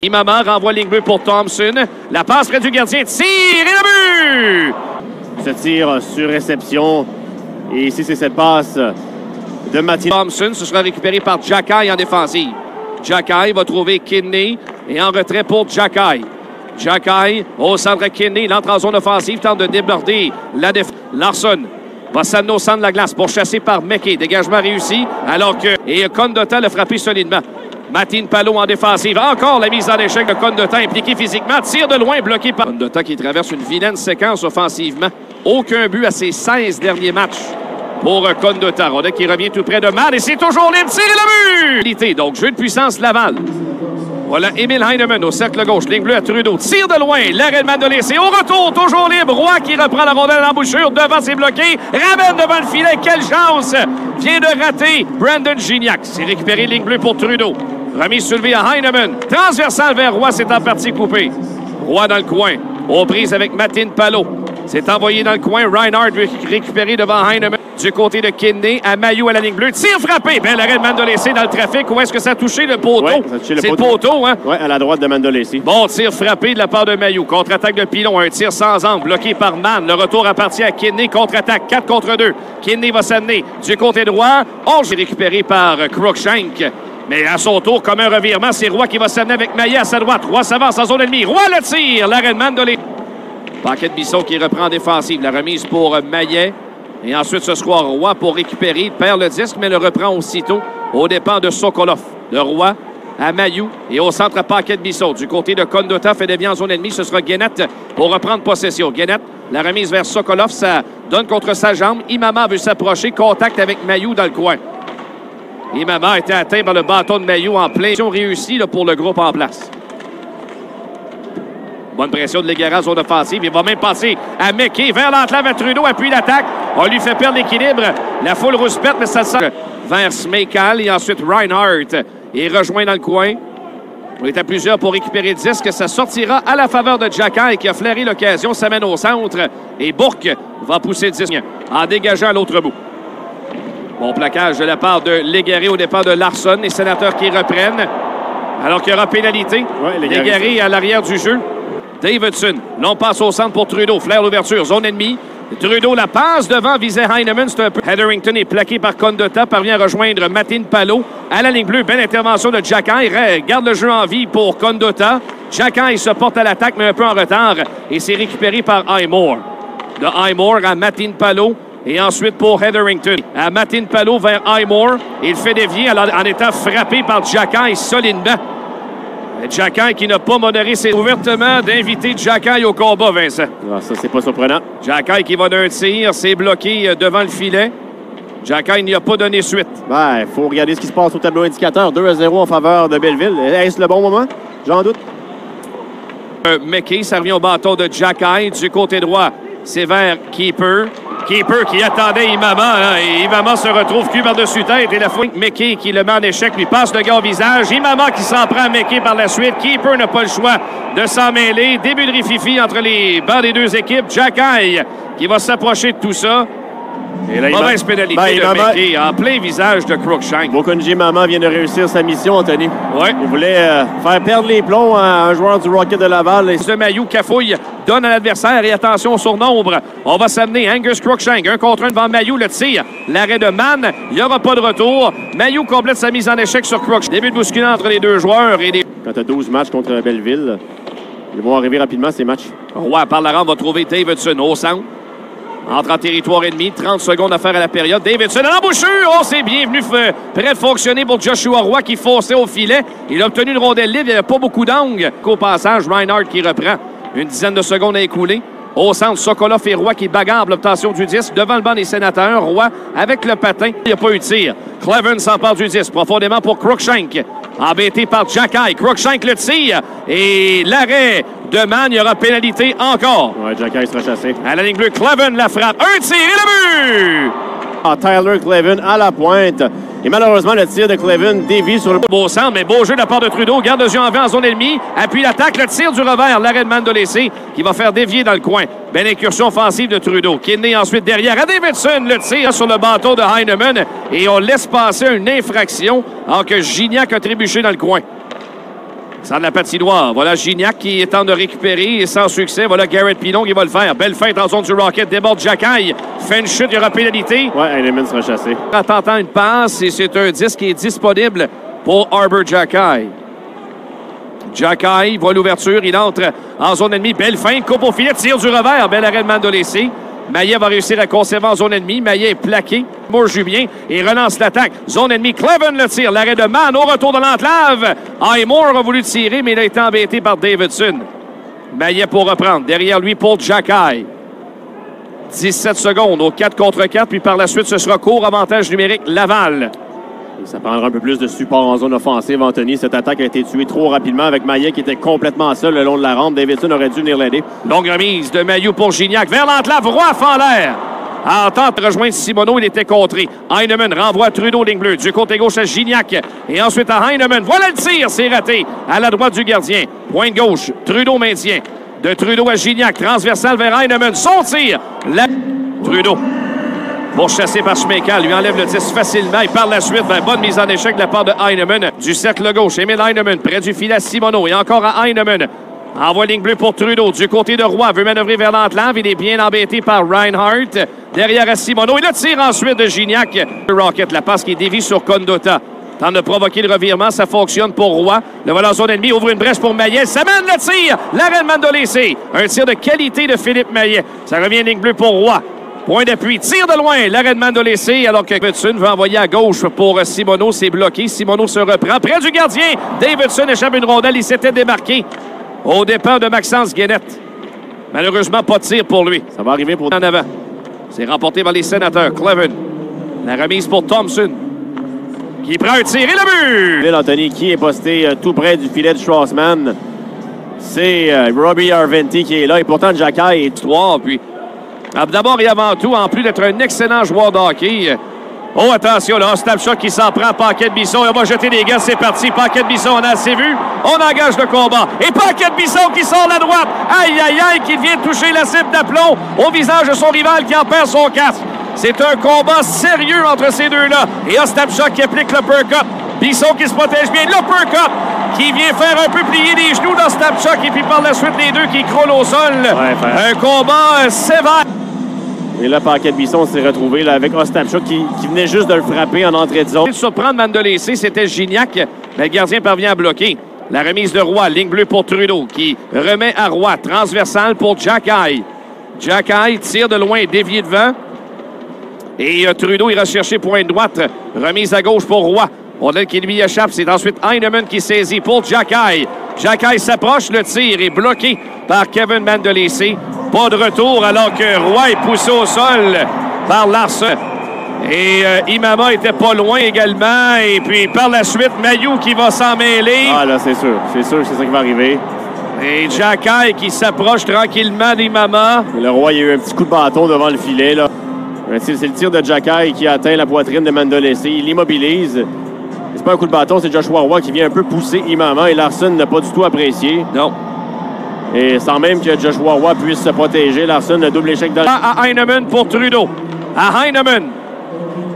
Imama renvoie ligne bleue pour Thompson. La passe près du gardien. Tir et le but! Ce tir sur réception. Et ici, c'est cette passe de Mathieu. Thompson, ce sera récupéré par Jacky en défensive. Jacky va trouver Kidney et en retrait pour Jacky. Jacky au centre Kidney. Il entre en zone offensive, tente de déborder la défense. Larson va s'amener au centre de la glace pour chasser par McKay. Dégagement réussi alors que... Et Condotta l'a frappé solidement. Matin Palot en défensive. Encore la mise en échec de Condotta impliqué physiquement. Tir de loin bloqué par Condotta qui traverse une vilaine séquence offensivement. Aucun but à ses 16 derniers matchs pour Condotta. Rodet qui revient tout près de Mann et c'est toujours libre. Tir et le but! Donc jeu de puissance Laval. Voilà Emil Heinemann au cercle gauche. Ligne bleue à Trudeau. Tire de loin. L'arrêt de Mandolese. Au retour, toujours libre. Roy qui reprend la rondelle à l'embouchure. Devant, c'est bloqué. Ramène devant le filet. Quelle chance! Vient de rater Brandon Gignac. C'est récupéré ligne bleue pour Trudeau. Remise soulevée à Heinemann. Transversal vers Roy. C'est en partie coupé. Roy dans le coin. Aux prises avec Matin Palot. C'est envoyé dans le coin. Reinhardt récupéré devant Heinemann. Du côté de Kidney, à Mailloux à la ligne bleue. Tire frappé. Bel arrêt de Mandolese dans le trafic. Où est-ce que ça a touché le poteau? Ouais, c'est le poteau, hein? Oui, à la droite de Mandolese. Bon tir frappé de la part de Mailloux. Contre-attaque de Pilon. Un tir sans angle. Bloqué par Mann. Le retour appartient à Kidney. Contre-attaque 4 contre 2. Kidney va s'amener du côté droit. Oh, j'ai récupéré par Cruikshank. Mais à son tour, comme un revirement, c'est Roy qui va s'amener avec Maillet à sa droite. Roy s'avance en zone ennemie. Roy le tire. L'arrêt de Mandolese. Paquet de Bisson qui reprend en défensive. La remise pour Maillet. Et ensuite, ce sera Roy pour récupérer. Il perd le disque, mais le reprend aussitôt aux dépens de Sokolov. De Roy à Mailloux et au centre à Paquet de Bisson. Du côté de Condotta, fait des biens en zone ennemie. Ce sera Guénette pour reprendre possession. Guénette, la remise vers Sokolov. Ça donne contre sa jambe. Imama veut s'approcher. Contact avec Mailloux dans le coin. Imama a été atteint par le bâton de Mailloux en plein. Réussi là, pour le groupe en place. Bonne pression de Léguera, zone offensive. Il va même passer à McKay vers l'enclave à Trudeau. Appuie l'attaque. On lui fait perdre l'équilibre. La foule rouspète, mais ça sent vers Smekal. Et ensuite, Reinhardt est rejoint dans le coin. On est à plusieurs pour récupérer le disque. Ça sortira à la faveur de Jacky qui a flairé l'occasion. S'amène au centre. Et Bourque va pousser le disque en dégageant à l'autre bout. Bon plaquage de la part de Légueré au départ de Larson. Les sénateurs qui reprennent. Alors qu'il y aura pénalité. Ouais, Légueré à l'arrière du jeu. Davidson, l'on passe au centre pour Trudeau. Flaire l'ouverture, zone ennemie. Trudeau la passe devant, visait Heinemann. C'est un peu... Hetherington est plaqué par Condotta, parvient à rejoindre Matin Palot. À la ligne bleue, belle intervention de Jacky. Garde le jeu en vie pour Condotta. Jacky se porte à l'attaque, mais un peu en retard. Et c'est récupéré par Highmore. De Highmore à Matin Palot. Et ensuite pour Hetherington. À Matin Palot vers Highmore. Il fait dévier en étant frappé par Jacky solidement. Jacky qui n'a pas modéré ses ouvertement d'inviter Jacky au combat, Vincent. Ah, ça, c'est pas surprenant. Jacky qui va d'un tir, c'est bloqué devant le filet. Jacky n'y a pas donné suite. Ben, il faut regarder ce qui se passe au tableau indicateur. 2-0 en faveur de Belleville. Est-ce le bon moment? J'en doute. McKay, ça revient au bâton de Jacky. Du côté droit, c'est vers Keeper. Keeper qui attendait Imama. Hein, et Imama se retrouve cul par-dessus tête. Et la fois McKay qui le met en échec, lui passe le gars au visage. Imama qui s'en prend à McKay par la suite. Keeper n'a pas le choix de s'en mêler. Début de rififi entre les bancs des deux équipes. Jacky qui va s'approcher de tout ça. Et là, mauvaise pénalité de McKay en plein visage de Cruikshank. Bokonji Imama vient de réussir sa mission, Anthony. Ouais. Il voulait faire perdre les plombs à un joueur du Rocket de Laval. Et... Mailloux cafouille, donne à l'adversaire et attention au surnombre. On va s'amener Angus Cruikshank. 1 contre 1 devant Mailloux, le tir. L'arrêt de Mann. Il n'y aura pas de retour. Mailloux complète sa mise en échec sur Cruikshank. Début de bousculade entre les deux joueurs. Et Quand tu as 12 matchs contre Belleville, ils vont arriver rapidement ces matchs. Roy par la rampe va trouver Davidson au centre. Entre en territoire ennemi, 30 secondes à faire à la période. Davidson à l'embouchure! Oh, c'est bienvenu prêt de fonctionner pour Joshua Roy qui fonçait au filet. Il a obtenu une rondelle libre, il n'y avait pas beaucoup d'angle. Au passage, Reinhardt qui reprend. Une dizaine de secondes à écouler. Au centre, Sokolov et Roy qui bagarrent l'obtention du 10. Devant le banc des sénateurs, Roy avec le patin. Il n'y a pas eu de tir. Cleven s'empare du 10 profondément pour Cruikshank. Embêté par Jacky. Cruikshank le tire. Et l'arrêt de Mann, il y aura pénalité encore. Ouais, Jacky sera chassé. À la ligne bleue, Cleven la frappe. Un tir et le but! Tyler Cleven à la pointe. Et malheureusement, le tir de Cleven dévie sur le... Beau centre, mais beau jeu de la part de Trudeau. Garde le jeu en vue en zone ennemie. Appuie l'attaque, le tir du revers. L'arrêt de Mandolese qui va faire dévier dans le coin. Belle incursion offensive de Trudeau. Kidney ensuite derrière. À Davidson, le tir sur le bâton de Heinemann. Et on laisse passer une infraction alors que Gignac a trébuché dans le coin. Sans de la patinoire. Voilà Gignac qui tente de récupérer et sans succès. Voilà Garrett Pilon qui va le faire. Belle feinte en zone du Rocket. Déborde Xhekaj. Fait une chute. Il y aura pénalité. Ouais, Heineman sera chassé. En tentant une passe et c'est un disque qui est disponible pour Arber Xhekaj. Xhekaj voit l'ouverture. Il entre en zone ennemie. Belle feinte. Coupe au filet. Tire du revers. Bel arrêt de Mandolese. Maillet va réussir à conserver en zone ennemie. Maillet est plaqué. Moore joue bien et relance l'attaque. Zone ennemie. Cleven le tire. L'arrêt de Mann au retour de l'enclave. Highmore a voulu tirer, mais il a été embêté par Davidson. Maillet pour reprendre. Derrière lui pour Xhekaj. 17 secondes au 4 contre 4. Puis par la suite, ce sera court avantage numérique Laval. Et ça prendra un peu plus de support en zone offensive, Anthony. Cette attaque a été tuée trop rapidement avec Maillet qui était complètement seul le long de la rampe. Davidson aurait dû venir l'aider. Longue remise de Mailloux pour Gignac. Vers l'enclave. Roy en l'air. En tente de rejoindre Simoneau, il était contré. Heineman renvoie Trudeau, ligne bleue. Du côté gauche à Gignac. Et ensuite à Heineman. Voilà le tir. C'est raté. À la droite du gardien. Pointe gauche. Trudeau maintient. De Trudeau à Gignac. Transversal vers Heineman. Son tir. Trudeau. Pour chasser par Schmeichel, lui enlève le 10 facilement. Et par la suite, bonne mise en échec de la part de Heineman. Du cercle gauche, Emile Heineman, près du filet Simoneau. Et encore à Heineman. Envoie ligne bleue pour Trudeau. Du côté de Roy, veut manœuvrer vers l'enclave. Il est bien embêté par Reinhardt. Derrière à Simoneau. Et le tir ensuite de Gignac. Rocket, la passe qui est déviée sur Condotta. Tente de provoquer le revirement, ça fonctionne pour Roy. Le volant zone ennemi ouvre une brèche pour Maillet. Ça mène le tir. L'arrêt de Mandolese. Un tir de qualité de Philippe Maillet. Ça revient ligne bleue pour Roy. Point d'appui, tire de loin, l'arrêt de Mandolese, alors que Davidson veut envoyer à gauche pour Simoneau, c'est bloqué. Simoneau se reprend près du gardien. Davidson échappe une rondelle, il s'était démarqué au départ de Maxence Guénette. Malheureusement, pas de tir pour lui. Ça va arriver pour... En avant. C'est remporté par les Sénateurs. Cleven. La remise pour Thompson. Qui prend un tir et le but! Anthony, qui est posté tout près du filet de Schwarzman. C'est Robbie Arventi qui est là. Et pourtant, Xhekaj est... 3, puis... D'abord et avant tout, en plus d'être un excellent joueur de hockey. Oh, attention, là, Ostapchuk qui s'en prend. Paquet de Bisson, il va jeter des gars, c'est parti. Paquet de Bisson, on a assez vu. On engage le combat. Et Paquet de Bisson qui sort la droite. Aïe, aïe, aïe, qui vient de toucher la cible d'aplomb au visage de son rival qui en perd son casque. C'est un combat sérieux entre ces deux-là. Et Ostapchuk qui applique l'uppercut. Bisson qui se protège bien. L'uppercut qui vient faire un peu plier les genoux d'Ostapchuk. Et puis par la suite, les deux qui croulent au sol. Ouais, un combat sévère. Et là, Paquet de Bisson s'est retrouvé là, avec Ostapchuk qui venait juste de le frapper en entrée de zone. Surprendre Mandolese, c'était Gignac, mais le gardien parvient à bloquer. La remise de Roy, ligne bleue pour Trudeau, qui remet à Roy, transversale pour Xhekaj. Xhekaj tire de loin, dévié devant. Et Trudeau ira chercher pointe droite, remise à gauche pour Roy. Rondelle qui lui échappe, c'est ensuite Heineman qui saisit pour Xhekaj. Xhekaj s'approche, le tir est bloqué par Kevin Mandolese. Pas de retour alors que Roy est poussé au sol par Larson. Et Imama était pas loin également. Et puis par la suite, Mailloux qui va s'en mêler. Ah là, c'est sûr. C'est sûr que c'est ça qui va arriver. Et Xhekaj qui s'approche tranquillement d'Imama. Le Roy, il y a eu un petit coup de bâton devant le filet. Là. C'est le tir de Xhekaj qui atteint la poitrine de Mandolese. Il l'immobilise. C'est pas un coup de bâton, c'est Joshua Roy qui vient un peu pousser Imama. Et Larson n'a pas du tout apprécié. Non. Et sans même que Joshua Roy puisse se protéger, Larson a double échec dans le... À Heineman pour Trudeau. À Heineman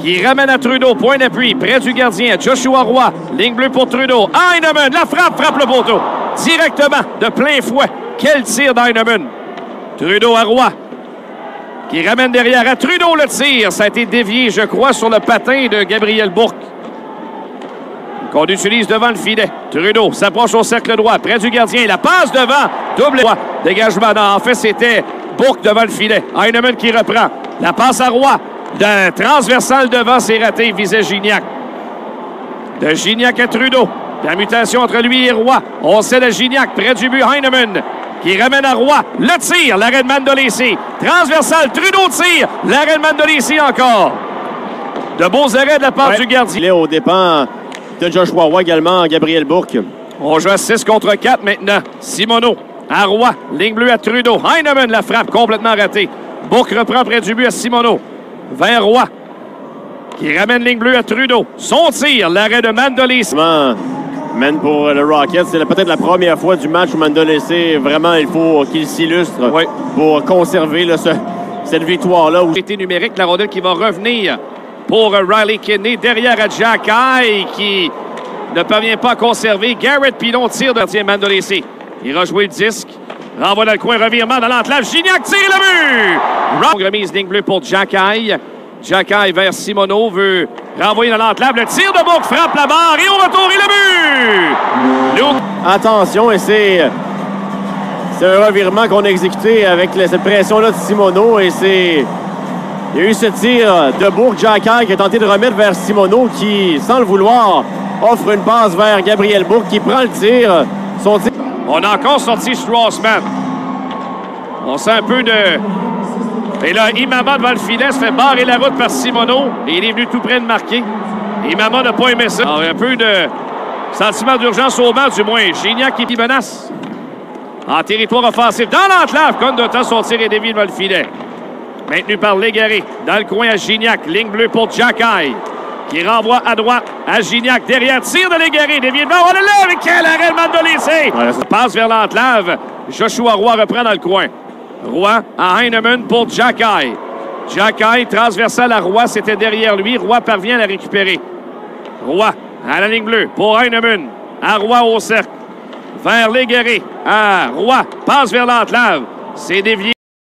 qui ramène à Trudeau. Point d'appui près du gardien. Joshua Roy. Ligne bleue pour Trudeau. Heineman, la frappe le poteau. Directement, de plein fouet. Quel tir d'Heineman. Trudeau à Roy. Qui ramène derrière à Trudeau le tir. Ça a été dévié, je crois, sur le patin de Gabriel Bourque. Qu'on utilise devant le filet. Trudeau s'approche au cercle droit, près du gardien. La passe devant. Double dégagement. Non, en fait, c'était Bourque devant le filet. Heineman qui reprend. La passe à Roy. De transversal devant, c'est raté. Il visait Gignac. De Gignac à Trudeau. Permutation entre lui et Roy. On cède à Gignac, près du but. Heineman qui ramène à Roy. Le tir. L'arrêt de Mandolese. Transversal. Trudeau tire. L'arrêt de Mandolese encore. De beaux arrêts de la part du gardien. Il est au dépens de Joshua Roy également, Gabriel Bourque. On joue à 6 contre 4 maintenant. Simoneau à Roy, ligne bleue à Trudeau. Heineman la frappe complètement ratée. Bourque reprend près du but à Simoneau. Vers Roy, qui ramène ligne bleue à Trudeau. Son tir, l'arrêt de Mandolese. Mène pour le Rocket. C'est peut-être la première fois du match où Mandolese, vraiment, il faut qu'il s'illustre pour conserver là, cette victoire-là. Été numérique, la rondelle qui va revenir pour Riley Kidney derrière à Xhekaj qui ne parvient pas à conserver. Garrett Pilon tire de gardien Mandolese. Il va jouer le disque. Renvoie dans le coin, revirement dans l'enclave. Gignac tire le but! Remise ligne bleue pour Xhekaj. Xhekaj vers Simoneau, veut renvoyer dans l'enclave. Le tir de Bourque frappe la barre et au retour, et le but! Attention, et c'est un revirement qu'on a exécuté avec cette pression-là de Simoneau. Et c'est... Il y a eu ce tir de Bourque. Xhekaj qui a tenté de remettre vers Simoneau qui, sans le vouloir, offre une passe vers Gabriel Bourque qui prend le tir. Son tir... On a encore sorti Strausman. On sent un peu de... Et là, Imama devant le filet se fait barrer la route par Simoneau. Et il est venu tout près de marquer. Imama n'a pas aimé ça. Alors, un peu de sentiment d'urgence au banc, du moins. Gignac qui menace. En territoire offensif. Dans l'enclave, Condotta, son tir est dévié devant le filet. Maintenu par Légaré. Dans le coin à Gignac. Ligne bleue pour Xhekaj. Qui renvoie à droite à Gignac. Derrière, tir de Légaré. Dévié devant. On le lève. Quel arrêt de Mandolese. Passe vers l'enclave. Joshua Roy reprend dans le coin. Roy à Heinemann pour Xhekaj. Xhekaj transversal à Roy. C'était derrière lui. Roy parvient à la récupérer. Roy à la ligne bleue pour Heinemann. À Roy au cercle. Vers Légaré. À Roy. Passe vers l'enclave. C'est dévié.